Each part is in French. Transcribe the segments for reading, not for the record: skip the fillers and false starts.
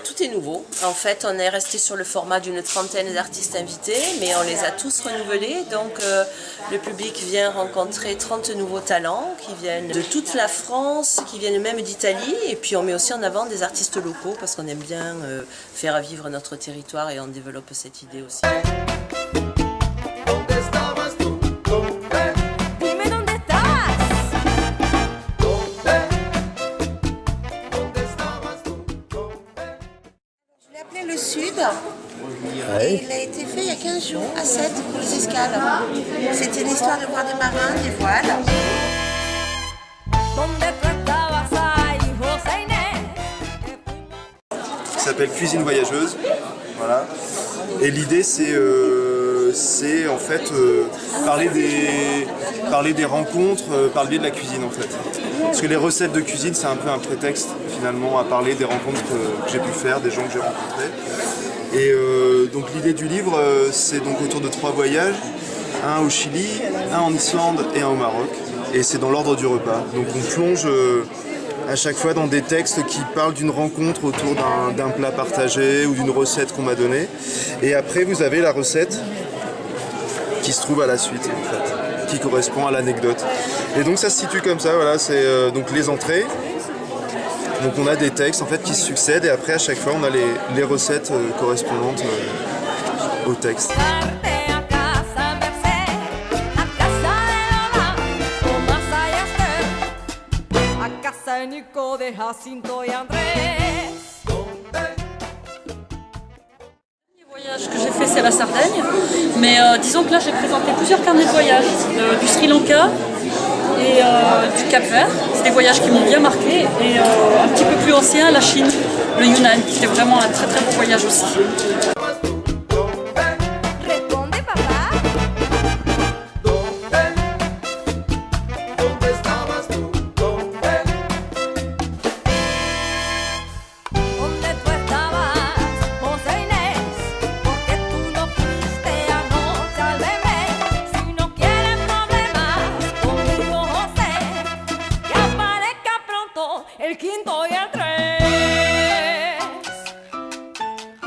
Tout est nouveau. En fait, on est resté sur le format d'une trentaine d'artistes invités, mais on les a tous renouvelés. Donc, le public vient rencontrer 30 nouveaux talents qui viennent de toute la France, qui viennent même d'Italie. Et puis, on met aussi en avant des artistes locaux parce qu'on aime bien faire vivre notre territoire et on développe cette idée aussi. Le Sud, et il a été fait il y a 15 jours à Sète pour les escales. C'était une histoire de voir des marins, des voiles. Ça s'appelle Cuisine voyageuse, voilà. Et l'idée c'est en fait parler des rencontres par le biais de la cuisine en fait. Parce que les recettes de cuisine c'est un peu un prétexte finalement à parler des rencontres que j'ai pu faire, des gens que j'ai rencontrés. Et donc l'idée du livre c'est donc autour de 3 voyages, un au Chili, un en Islande et un au Maroc. Et c'est dans l'ordre du repas. Donc on plonge à chaque fois dans des textes qui parlent d'une rencontre autour d'un plat partagé ou d'une recette qu'on m'a donnée. Et après vous avez la recette qui se trouve à la suite en fait, qui correspond à l'anecdote. Et donc ça se situe comme ça, voilà, c'est donc les entrées. Donc on a des textes en fait qui se succèdent et après à chaque fois on a les recettes correspondantes au texte. Voyage que j'ai fait, c'est la Sardaigne, mais disons que là j'ai présenté plusieurs carnets de voyage du Sri Lanka et du Cap-Vert. C'est des voyages qui m'ont bien marqué, et un petit peu plus ancien, la Chine, le Yunnan, qui était vraiment un très très beau voyage aussi. El quinto y el tres.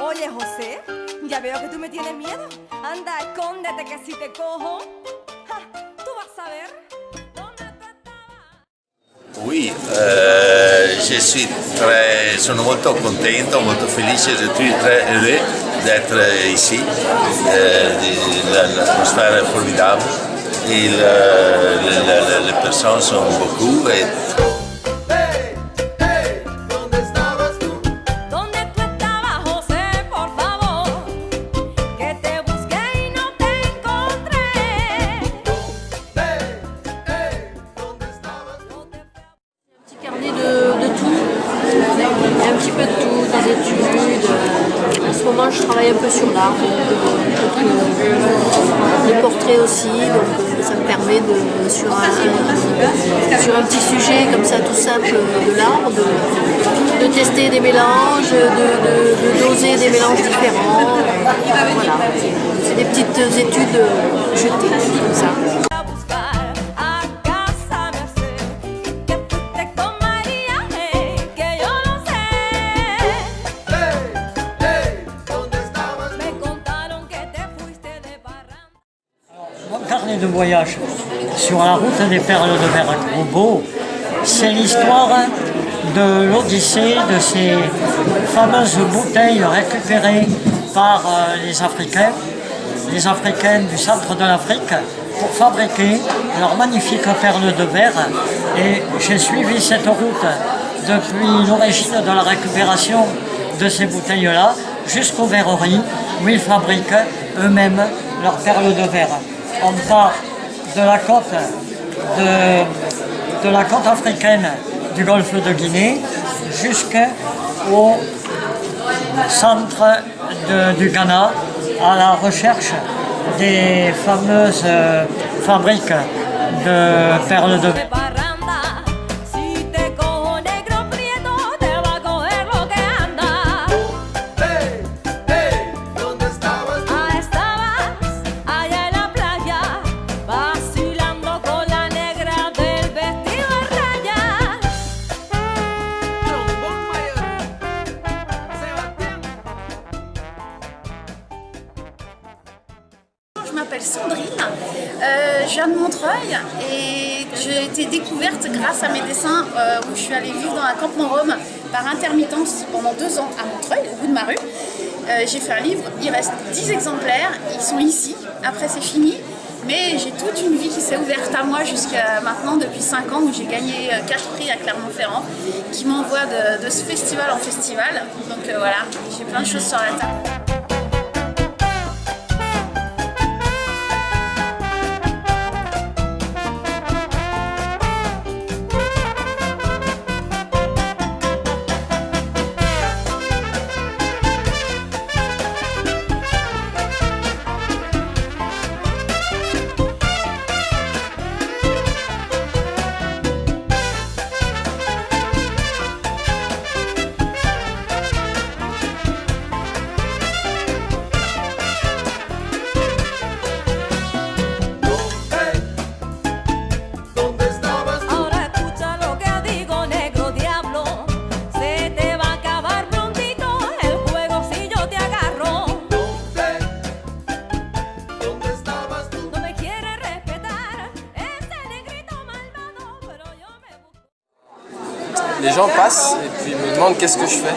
Oye, José, ya veo que tú me tienes miedo. Anda, escóndete que si te cojo, tú vas a ver dónde tú estabas. Oui, sono molto contento, molto felice, je suis très heureux d'être ici. L'atmosphère est formidable et les personnes sont beaucoup. Un petit peu de tout, des études. En ce moment, je travaille un peu sur l'art, des portraits aussi, donc ça me permet sur un petit sujet comme ça tout simple de l'art, de tester des mélanges, de doser des mélanges différents. Voilà, c'est des petites études jetées comme ça. Carnet de voyage sur la route des perles de verre à Gros, c'est l'histoire de l'Odyssée, de ces fameuses bouteilles récupérées par les Africaines du centre de l'Afrique pour fabriquer leurs magnifiques perles de verre. Et j'ai suivi cette route depuis l'origine de la récupération de ces bouteilles-là jusqu'aux verreries où ils fabriquent eux-mêmes leurs perles de verre. On part de la côte africaine du golfe de Guinée jusqu'au centre du Ghana à la recherche des fameuses fabriques de perles de verre. m'appelle Sandrine, je viens de Montreuil et j'ai été découverte grâce à mes dessins où je suis allée vivre dans un campement Rome par intermittence pendant 2 ans à Montreuil, au bout de ma rue. J'ai fait un livre, il reste 10 exemplaires, ils sont ici, après c'est fini. Mais j'ai toute une vie qui s'est ouverte à moi jusqu'à maintenant, depuis 5 ans, où j'ai gagné 4 prix à Clermont-Ferrand, qui m'envoient de ce festival en festival. Donc voilà, j'ai plein de choses sur la table. Les gens passent et puis me demandent qu'est-ce que je fais.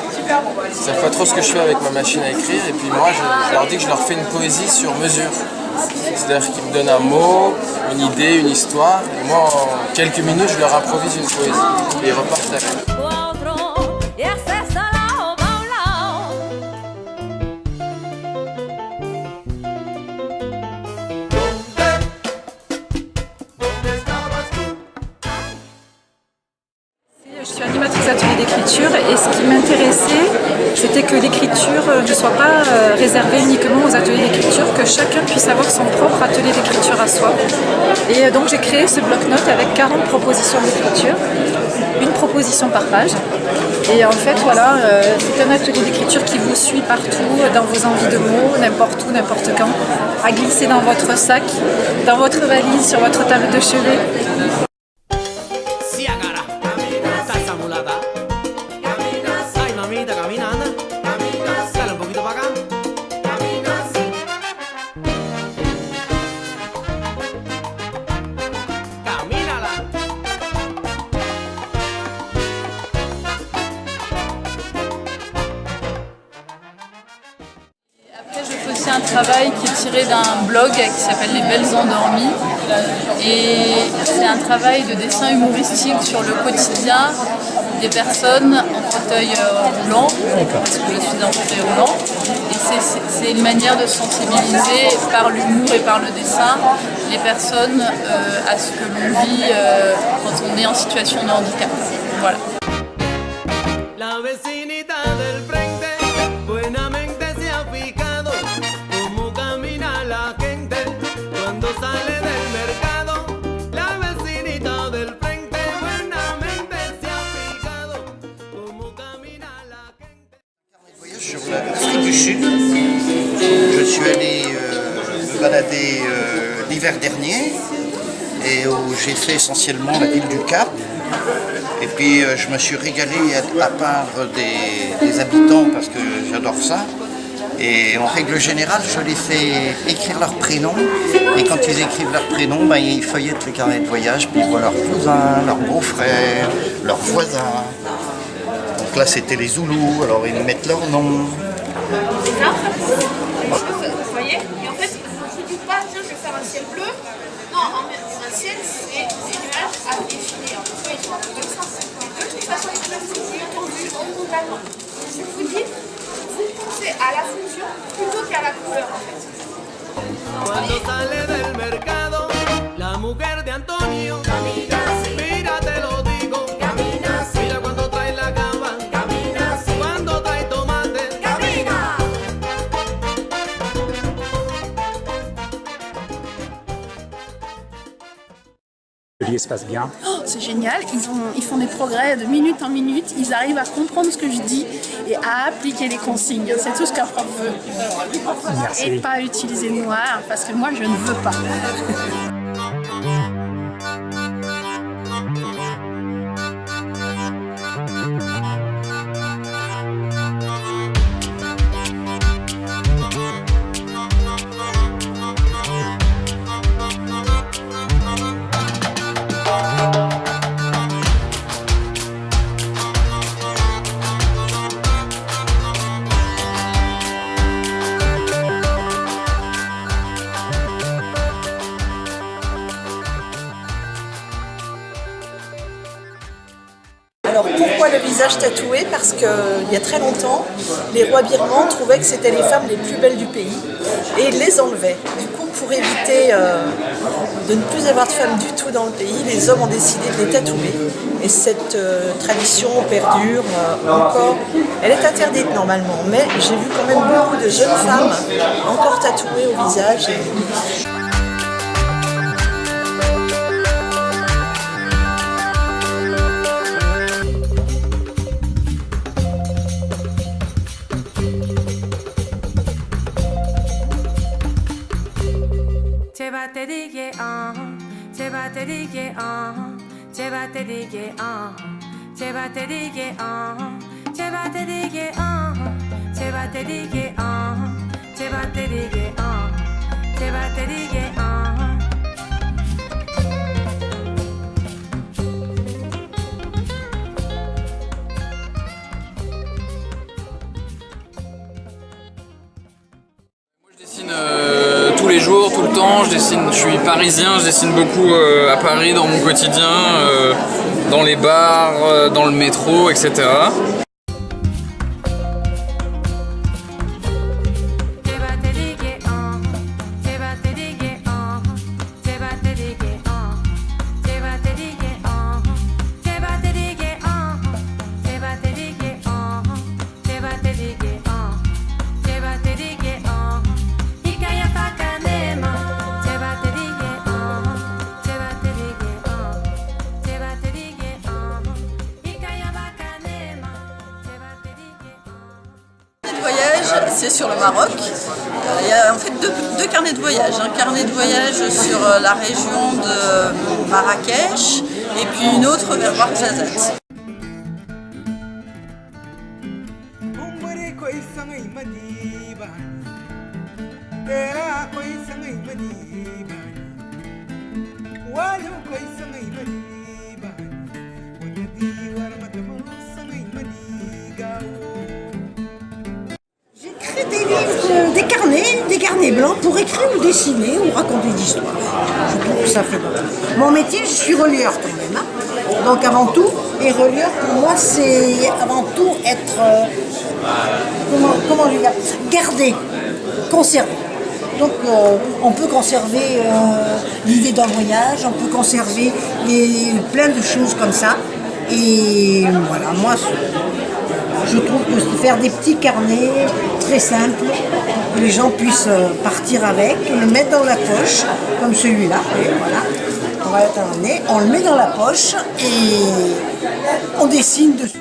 Ils ne savent pas trop ce que je fais avec ma machine à écrire et puis moi je leur dis que je leur fais une poésie sur mesure. C'est-à-dire qu'ils me donnent un mot, une idée, une histoire et moi en quelques minutes je leur improvise une poésie et ils repartent avec. Je suis animatrice d'atelier d'écriture et ce qui m'intéressait, c'était que l'écriture ne soit pas réservée uniquement aux ateliers d'écriture, que chacun puisse avoir son propre atelier d'écriture à soi. Et donc j'ai créé ce bloc-notes avec 40 propositions d'écriture, une proposition par page. Et en fait, voilà, c'est un atelier d'écriture qui vous suit partout, dans vos envies de mots, n'importe où, n'importe quand, à glisser dans votre sac, dans votre valise, sur votre table de chevet. C'est un travail qui est tiré d'un blog qui s'appelle Les Belles Endormies et c'est un travail de dessin humoristique sur le quotidien des personnes en fauteuil roulant, parce que je suis en fauteuil roulant, et c'est une manière de sensibiliser par l'humour et par le dessin les personnes à ce que l'on vit quand on est en situation de handicap. Voilà. La vecinita del frente buenamente se ha fijado cómo camina la gente cuando sale del mercado. La vecinita del frente buenamente se ha fijado cómo camina la gente. Voyage sur l'Afrique du Sud. Je suis allé me balader l'hiver dernier et où j'ai fait essentiellement la ville du Cap. Et puis je me suis régalé à peindre des habitants parce que j'adore ça. Et en règle générale, je les fais écrire leur prénom. Et quand ils écrivent leur prénom, ben, ils feuillettent les carnets de voyage, puis ils voient leurs cousins, leurs beaux-frères, leurs voisins. Donc là, c'était les Zoulous, alors ils mettent leur nom. Vous voyez? Et en fait, je ne dis pas, tiens, je vais faire un ciel bleu. Non, un ciel, c'est des nuages à défiler. En fait, ils sont un peu comme ça. De toute façon, les couleurs sont tendues horizontalement. Je vous dis, vous pensez à la fonction plutôt qu'à la couleur, en fait. Cuando sale del mercado, la mujer de Antonio camina así. Mira, te lo digo, camina así. Mira cuando trae la gamba, camina así. Cuando trae tomate, camina. L'atelier se passe bien. Oh, c'est génial, ils font des progrès de minute en minute, ils arrivent à comprendre ce que je dis et à appliquer les consignes. C'est tout ce qu'un prof veut. Merci. Et pas utiliser le noir, parce que moi je ne veux pas. Pourquoi le visage tatoué? Parce qu'il y a très longtemps, les rois birmans trouvaient que c'était les femmes les plus belles du pays et ils les enlevaient. Du coup, pour éviter de ne plus avoir de femmes du tout dans le pays, les hommes ont décidé de les tatouer. Et cette tradition perdure encore. Elle est interdite normalement, mais j'ai vu quand même beaucoup de jeunes femmes encore tatouées au visage. Tous les jours, tout le temps, je suis parisien, je dessine beaucoup à Paris dans mon quotidien, dans les bars, dans le métro, etc. C'est sur le Maroc. Il y a en fait deux carnets de voyage. Un carnet de voyage sur la région de Marrakech et puis une autre vers Ouarzazate. Des carnets blancs pour écrire ou dessiner ou raconter des histoires. Je trouve que ça fait bon. Mon métier, je suis relieur quand même. Hein. Donc avant tout, et relieur pour moi, c'est avant tout être, comment je vais dire, gardé, conservé. Donc on peut conserver l'idée d'un voyage, on peut conserver plein de choses comme ça. Et voilà, moi, je trouve que faire des petits carnets très simples, pour que les gens puissent partir avec, le mettre dans la poche, comme celui-là, et voilà, on le met dans la poche et on dessine dessus.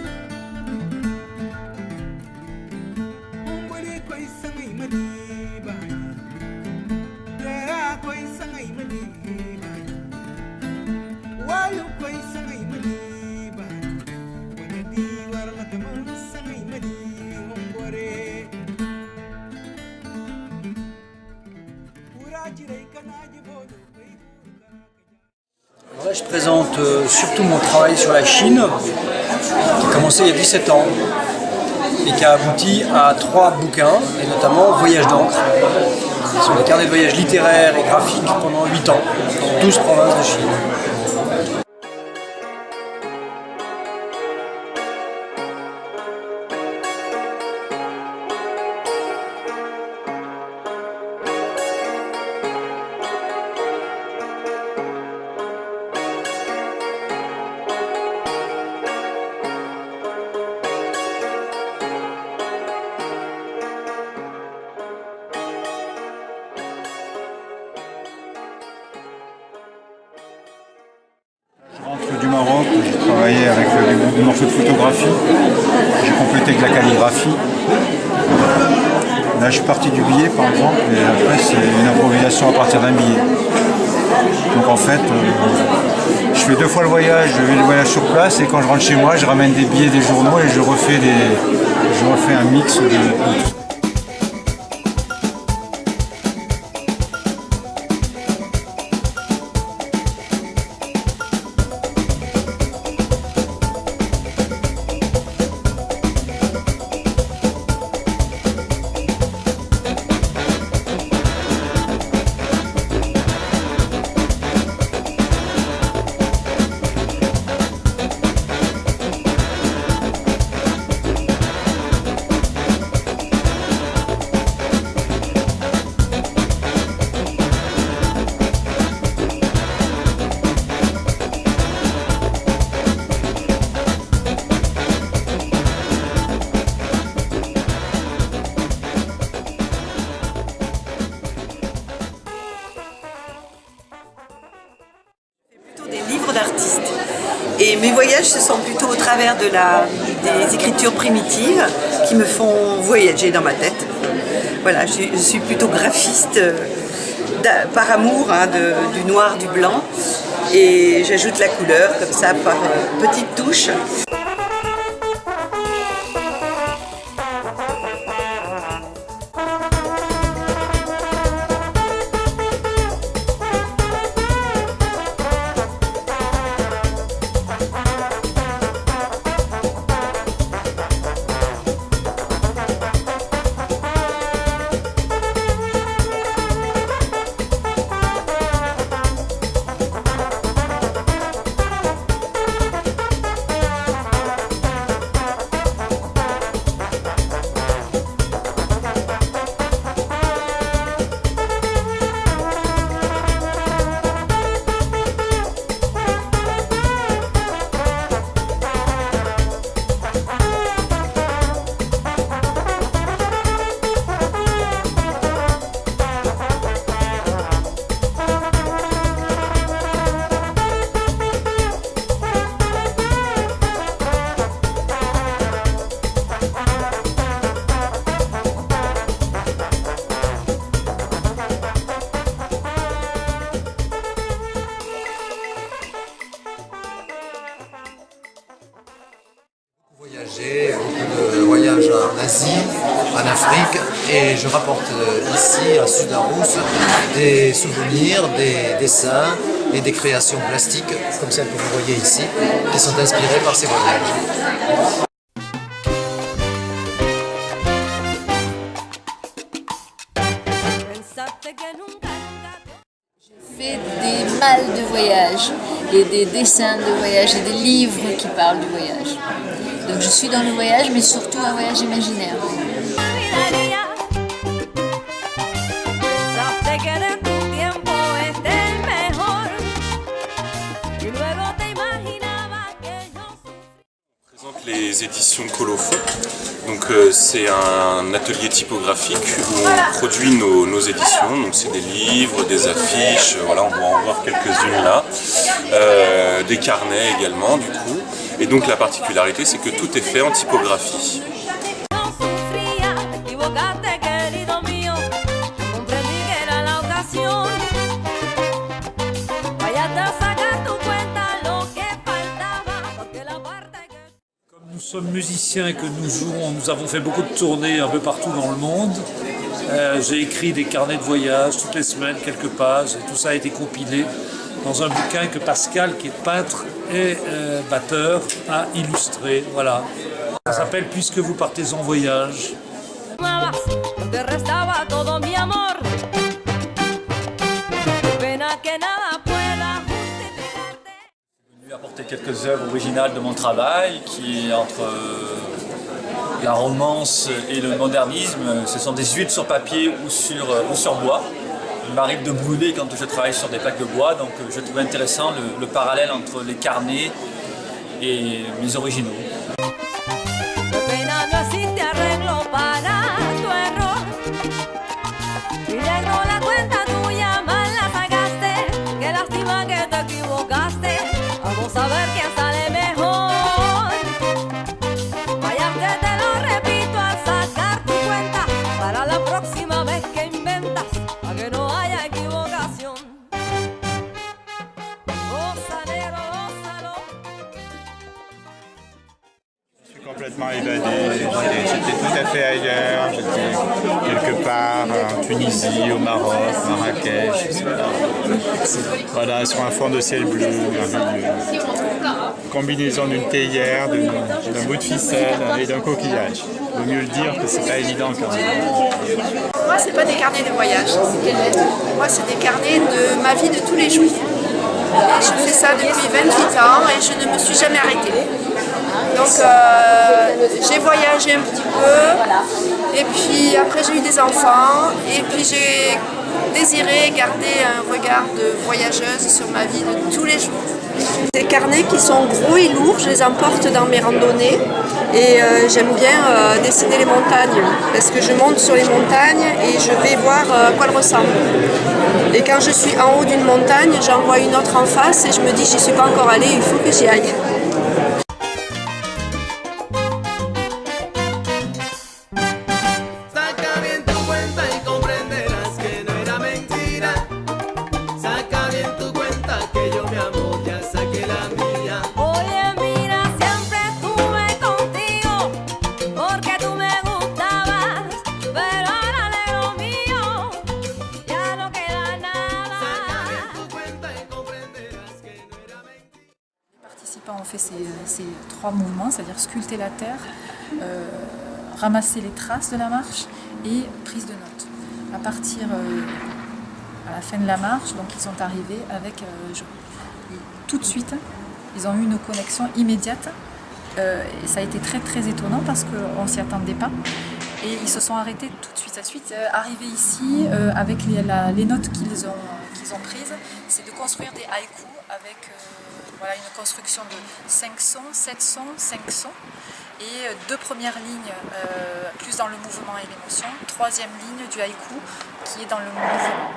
Là, je présente surtout mon travail sur la Chine, qui a commencé il y a 17 ans et qui a abouti à 3 bouquins, et notamment Voyage d'encre. Ce sont des carnets de voyage littéraires et graphiques pendant 8 ans, dans 12 provinces de Chine. Du Maroc, j'ai travaillé avec des morceaux de photographie, j'ai complété avec la calligraphie. Là je suis parti du billet par exemple, et après c'est une improvisation à partir d'un billet. Donc en fait, je fais 2 fois le voyage, je fais le voyage sur place et quand je rentre chez moi, je ramène des billets des journaux et je refais un mix de tout. d'artiste. Et mes voyages, ce sont plutôt au travers des écritures primitives qui me font voyager dans ma tête. Voilà, je suis plutôt graphiste par amour du noir, du blanc. Et j'ajoute la couleur comme ça par petites touches. Beaucoup de voyages en Asie, en Afrique, et je rapporte ici, à Sudarousse, des souvenirs, des dessins et des créations plastiques, comme celles que vous voyez ici, qui sont inspirées par ces voyages. Je fais des malles de voyage et des dessins de voyage et des livres qui parlent du voyage. Donc je suis dans le voyage, mais surtout un voyage imaginaire. Les éditions Colophon. Donc c'est un atelier typographique où on produit nos éditions. Donc c'est des livres, des affiches, voilà, on va en voir quelques-unes là, des carnets également du coup. Et donc la particularité, c'est que tout est fait en typographie. Nous sommes musiciens et que nous jouons, nous avons fait beaucoup de tournées un peu partout dans le monde. J'ai écrit des carnets de voyage toutes les semaines, quelques pages, et tout ça a été compilé dans un bouquin que Pascal, qui est peintre et batteur, a illustré. Voilà. Ça s'appelle « Puisque vous partez en voyage ». Apporter quelques œuvres originales de mon travail qui est entre la romance et le modernisme. Ce sont des huiles sur papier ou sur bois. Il m'arrive de brûler quand je travaille sur des plaques de bois, donc je trouve intéressant le parallèle entre les carnets et mes originaux. Complètement évadé, j'étais tout à fait ailleurs, j'étais quelque part en Tunisie, au Maroc, Marrakech, etc. Voilà, sur un fond de ciel bleu, merveilleux. Combinaison d'une théière, d'un bout de ficelle et d'un coquillage. Il vaut mieux le dire que c'est pas évident quand même. Moi, c'est pas des carnets de voyage. Moi, c'est des carnets de ma vie de tous les jours. Et je fais ça depuis 28 ans et je ne me suis jamais arrêtée. Donc j'ai voyagé un petit peu et puis après j'ai eu des enfants et puis j'ai désiré garder un regard de voyageuse sur ma vie de tous les jours. Des carnets qui sont gros et lourds, je les emporte dans mes randonnées Et j'aime bien dessiner les montagnes parce que je monte sur les montagnes et je vais voir à quoi elles ressemblent. Et quand je suis en haut d'une montagne, j'en vois une autre en face et je me dis j'y suis pas encore allée, il faut que j'y aille. On fait ces 3 mouvements, c'est-à-dire sculpter la terre, ramasser les traces de la marche et prise de notes. À partir à la fin de la marche, donc ils sont arrivés avec tout de suite, ils ont eu une connexion immédiate et ça a été très très étonnant parce qu'on ne s'y attendait pas. Et ils se sont arrêtés tout de suite. Ensuite, arrivés ici, avec les notes qu'ils ont prises, c'est de construire des haïkus avec voilà, une construction de 5 sons, 7 sons, 5 sons. Et 2 premières lignes plus dans le mouvement et l'émotion. 3e ligne du haïku qui est dans le mouvement.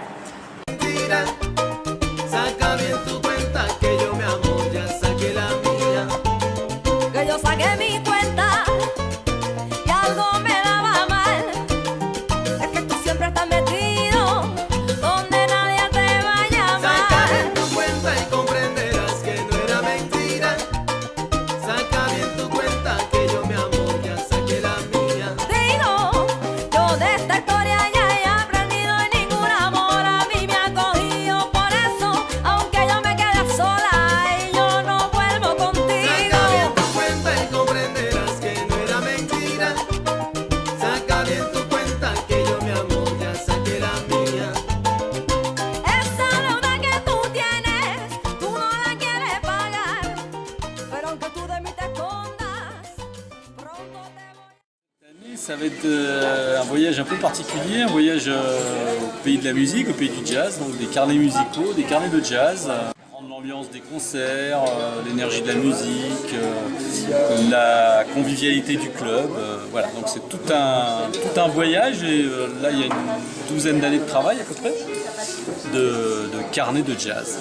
Ça va être un voyage un peu particulier, un voyage au pays de la musique, au pays du jazz, donc des carnets musicaux, des carnets de jazz, prendre l'ambiance des concerts, l'énergie de la musique, la convivialité du club, voilà, donc c'est tout un voyage et là il y a une 12aine d'années de travail à peu près de carnets de jazz.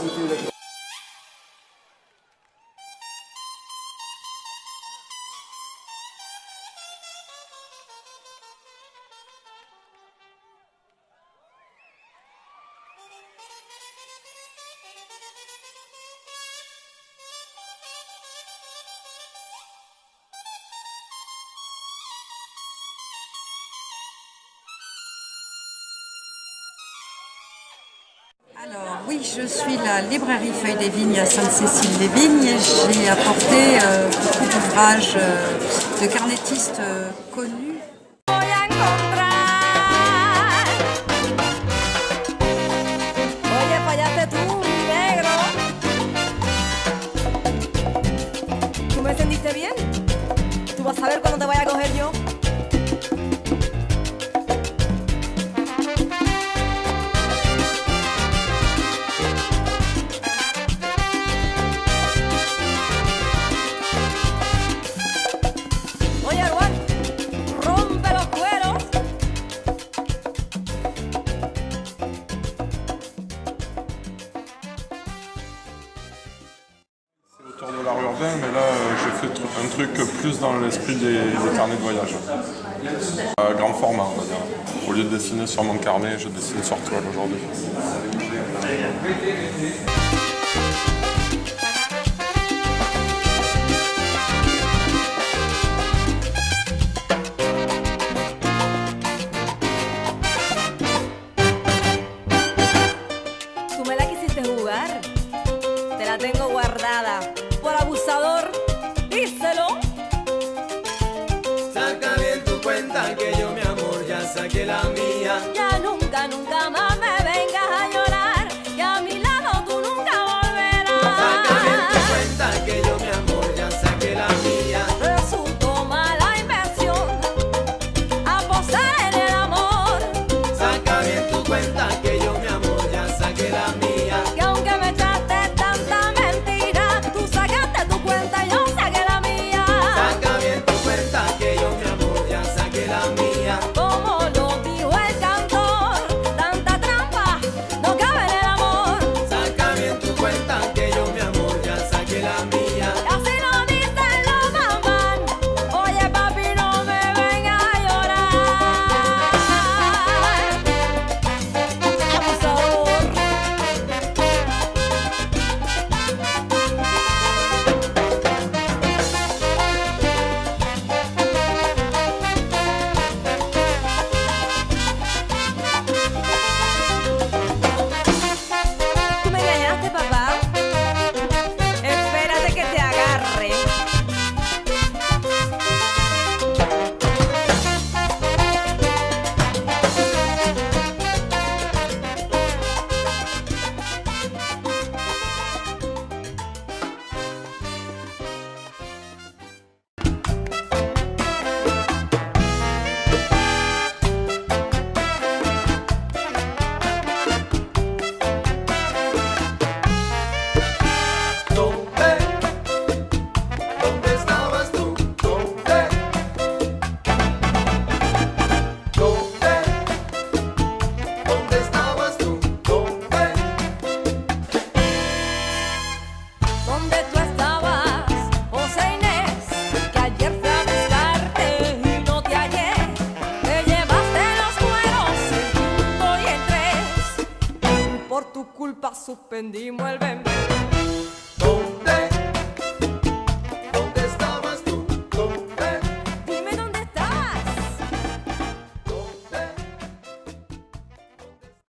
Alors oui, je suis la librairie Feuille des Vignes à Sainte-Cécile-les-Vignes et j'ai apporté beaucoup d'ouvrages de carnettistes connus. ¿Tú me entendiste bien? ¿Tú vas a ver cuando te vaya a coger yo? Autour de l'art urbain, mais là j'ai fait un truc plus dans l'esprit des carnets de voyage. Grand format, on va dire. Au lieu de dessiner sur mon carnet, je dessine sur toile aujourd'hui. Tú me la quisiste jugar, te la tengo guardada. Por abusador, díselo. Saca bien tu cuenta que yo, mi amor, ya saqué la mía. Ya nunca, nunca más me vengas a llorar. Y a mi lado tú nunca volverás. Saca bien tu cuenta que yo, mi amor, ya saqué la mía. Resultó mala inversión apostar en el amor. Saca bien tu cuenta que yo, mi amor, ya saqué la mía. Que aunque me echaste tanta mentira, tú sacaste tu cuenta y yo saqué la mía. Saca bien tu cuenta tu culpa suspendimos el bebé.